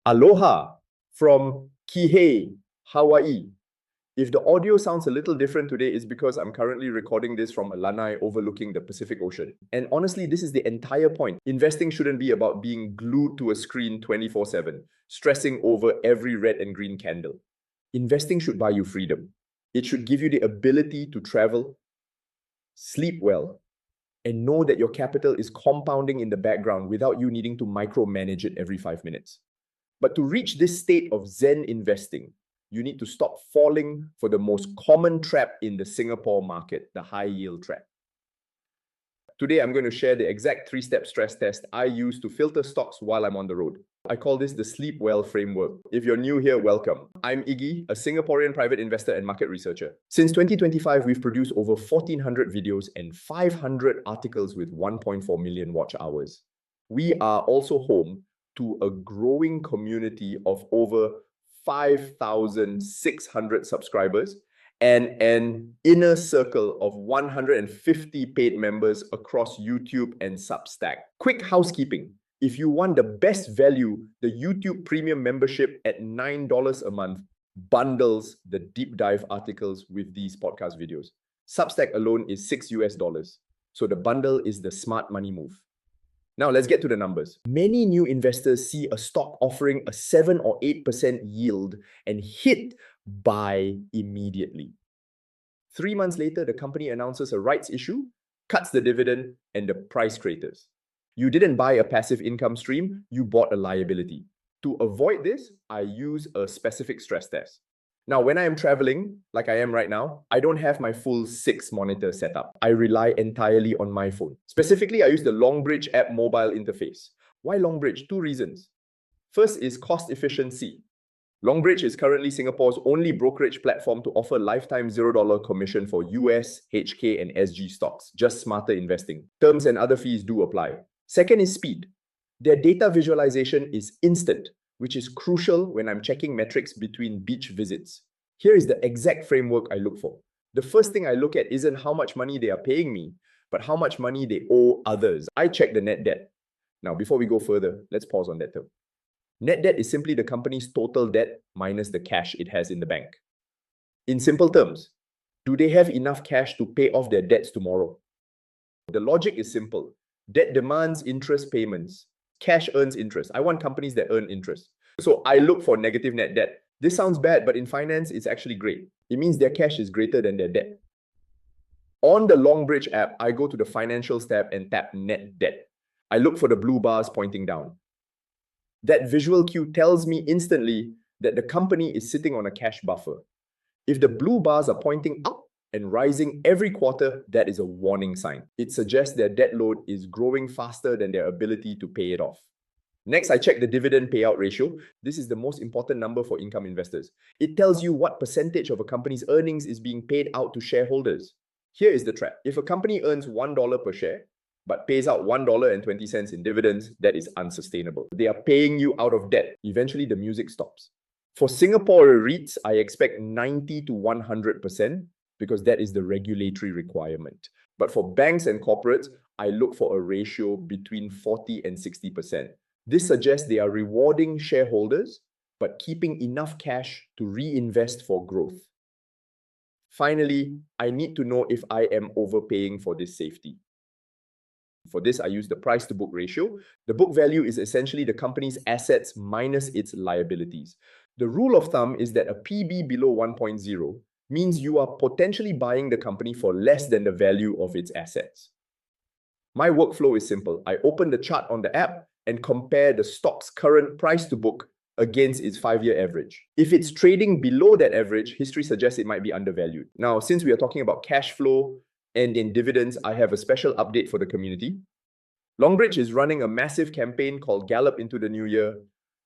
Aloha from Kihei, Hawaii. If the audio sounds a little different today, it's because I'm currently recording this from a lanai overlooking the Pacific Ocean. And honestly, this is the entire point. Investing shouldn't be about being glued to a screen 24/7, stressing over every red and green candle. Investing should buy you freedom. It should give you the ability to travel, sleep well, and know that your capital is compounding in the background without you needing to micromanage it every 5 minutes. But to reach this state of Zen investing, you need to stop falling for the most common trap in the Singapore market, the high yield trap. Today, I'm going to share the exact 3-step stress test I use to filter stocks while I'm on the road. I call this the Sleep Well framework. If you're new here, welcome. I'm Iggy, a Singaporean private investor and market researcher. Since 2025, we've produced over 1,400 videos and 500 articles with 1.4 million watch hours. We are also home to a growing community of over 5,600 subscribers and an inner circle of 150 paid members across YouTube and Substack. Quick housekeeping. If you want the best value, the YouTube Premium membership at $9 a month bundles the deep dive articles with these podcast videos. Substack alone is $6. So the bundle is the smart money move. Now let's get to the numbers. Many new investors see a stock offering a 7 or 8% yield and hit buy immediately. 3 months later, the company announces a rights issue, cuts the dividend, and the price craters. You didn't buy a passive income stream, you bought a liability. To avoid this, I use a specific stress test. Now, when I am traveling, like I am right now, I don't have my full 6-monitor setup. I rely entirely on my phone. Specifically, I use the Longbridge App mobile interface. Why Longbridge? 2 reasons. First is cost efficiency. Longbridge is currently Singapore's only brokerage platform to offer lifetime $0 commission for US, HK, and SG stocks. Just smarter investing. Terms and other fees do apply. Second is speed. Their data visualization is instant, which is crucial when I'm checking metrics between beach visits. Here is the exact framework I look for. The first thing I look at isn't how much money they are paying me, but how much money they owe others. I check the net debt. Now, before we go further, let's pause on that term. Net debt is simply the company's total debt minus the cash it has in the bank. In simple terms, do they have enough cash to pay off their debts tomorrow? The logic is simple. Debt demands interest payments. Cash earns interest. I want companies that earn interest. So I look for negative net debt. This sounds bad, but in finance, it's actually great. It means their cash is greater than their debt. On the Longbridge app, I go to the Financials tab and tap Net Debt. I look for the blue bars pointing down. That visual cue tells me instantly that the company is sitting on a cash buffer. If the blue bars are pointing up and rising every quarter, that is a warning sign. It suggests their debt load is growing faster than their ability to pay it off. Next, I check the dividend payout ratio. This is the most important number for income investors. It tells you what percentage of a company's earnings is being paid out to shareholders. Here is the trap. If a company earns $1 per share, but pays out $1.20 in dividends, that is unsustainable. They are paying you out of debt. Eventually, the music stops. For Singapore REITs, I expect 90 to 100%, because that is the regulatory requirement. But for banks and corporates, I look for a ratio between 40 and 60%. This suggests they are rewarding shareholders, but keeping enough cash to reinvest for growth. Finally, I need to know if I am overpaying for this safety. For this, I use the price to book ratio. The book value is essentially the company's assets minus its liabilities. The rule of thumb is that a PB below 1.0 means you are potentially buying the company for less than the value of its assets. My workflow is simple. I open the chart on the app and compare the stock's current price to book against its 5-year average. If it's trading below that average, history suggests it might be undervalued. Now, since we are talking about cash flow and in dividends, I have a special update for the community. Longbridge is running a massive campaign called Gallop into the New Year.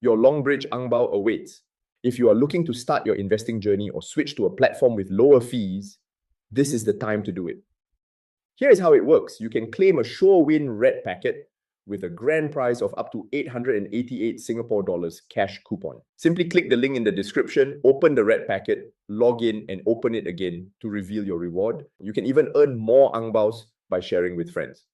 Your Longbridge Angbao awaits. If you are looking to start your investing journey or switch to a platform with lower fees, this is the time to do it. Here is how it works. You can claim a sure win red packet with a grand prize of up to 888 Singapore dollars cash coupon. Simply click the link in the description, open the red packet, log in and open it again to reveal your reward. You can even earn more angbaos by sharing with friends.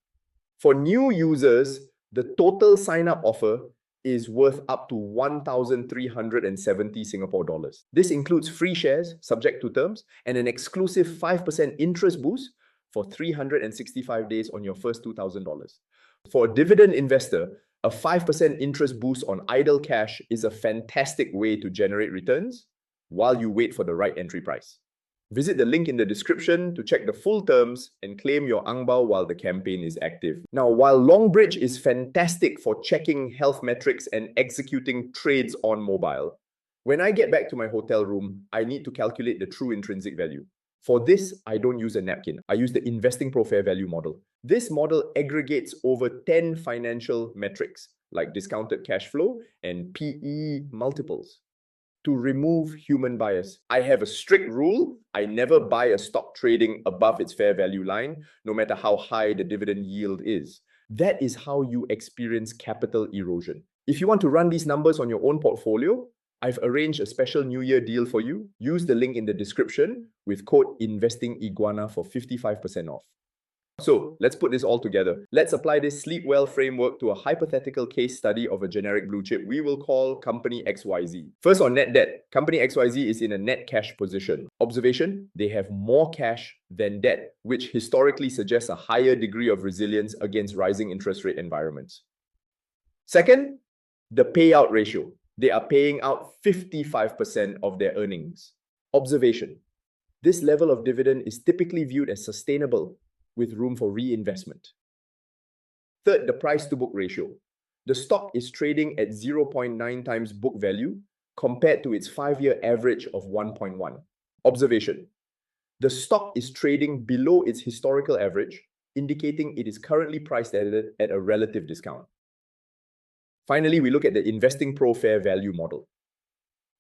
For new users, the total sign-up offer is worth up to 1,370 Singapore dollars. This includes free shares, subject to terms, and an exclusive 5% interest boost for 365 days on your first $2,000. For a dividend investor, a 5% interest boost on idle cash is a fantastic way to generate returns while you wait for the right entry price. Visit the link in the description to check the full terms and claim your angbao while the campaign is active. Now, while Longbridge is fantastic for checking health metrics and executing trades on mobile, when I get back to my hotel room, I need to calculate the true intrinsic value. For this, I don't use a napkin. I use the InvestingPro fair value model. This model aggregates over 10 financial metrics like discounted cash flow and PE multiples to remove human bias. I have a strict rule. I never buy a stock trading above its fair value line, no matter how high the dividend yield is. That is how you experience capital erosion. If you want to run these numbers on your own portfolio, I've arranged a special New Year deal for you. Use the link in the description with code InvestingIguana for 55% off. So let's put this all together. Let's apply this sleep well framework to a hypothetical case study of a generic blue chip we will call Company XYZ. First, on net debt, Company XYZ is in a net cash position. Observation, they have more cash than debt, which historically suggests a higher degree of resilience against rising interest rate environments. Second, the payout ratio. They are paying out 55% of their earnings. Observation, this level of dividend is typically viewed as sustainable with room for reinvestment. Third, the price to book ratio. The stock is trading at 0.9 times book value compared to its 5-year average of 1.1. Observation, the stock is trading below its historical average, indicating it is currently priced at a relative discount. Finally, we look at the InvestingPro fair value model.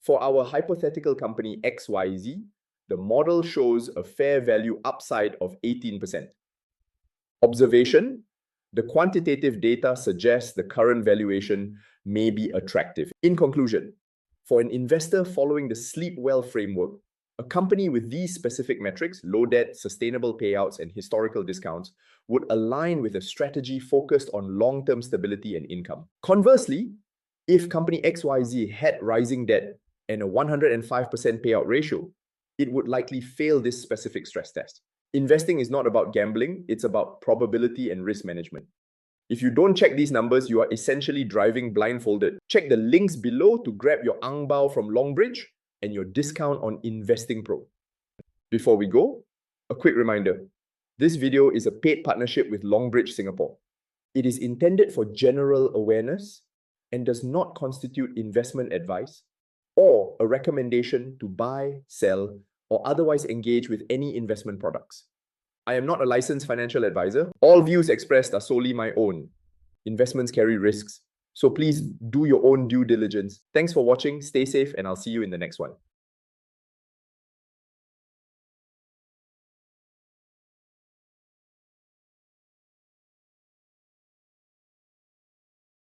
For our hypothetical company XYZ, the model shows a fair value upside of 18%. Observation, the quantitative data suggests the current valuation may be attractive. In conclusion, for an investor following the Sleep Well framework, a company with these specific metrics, low debt, sustainable payouts, and historical discounts, would align with a strategy focused on long-term stability and income. Conversely, if company XYZ had rising debt and a 105% payout ratio, it would likely fail this specific stress test. Investing is not about gambling, it's about probability and risk management. If you don't check these numbers, you are essentially driving blindfolded. Check the links below to grab your angbao from Longbridge and your discount on InvestingPro. Before we go, a quick reminder. This video is a paid partnership with Longbridge Singapore. It is intended for general awareness and does not constitute investment advice or a recommendation to buy, sell, or otherwise engage with any investment products. I am not a licensed financial advisor. All views expressed are solely my own. Investments carry risks, so please do your own due diligence. Thanks for watching, stay safe, and I'll see you in the next one.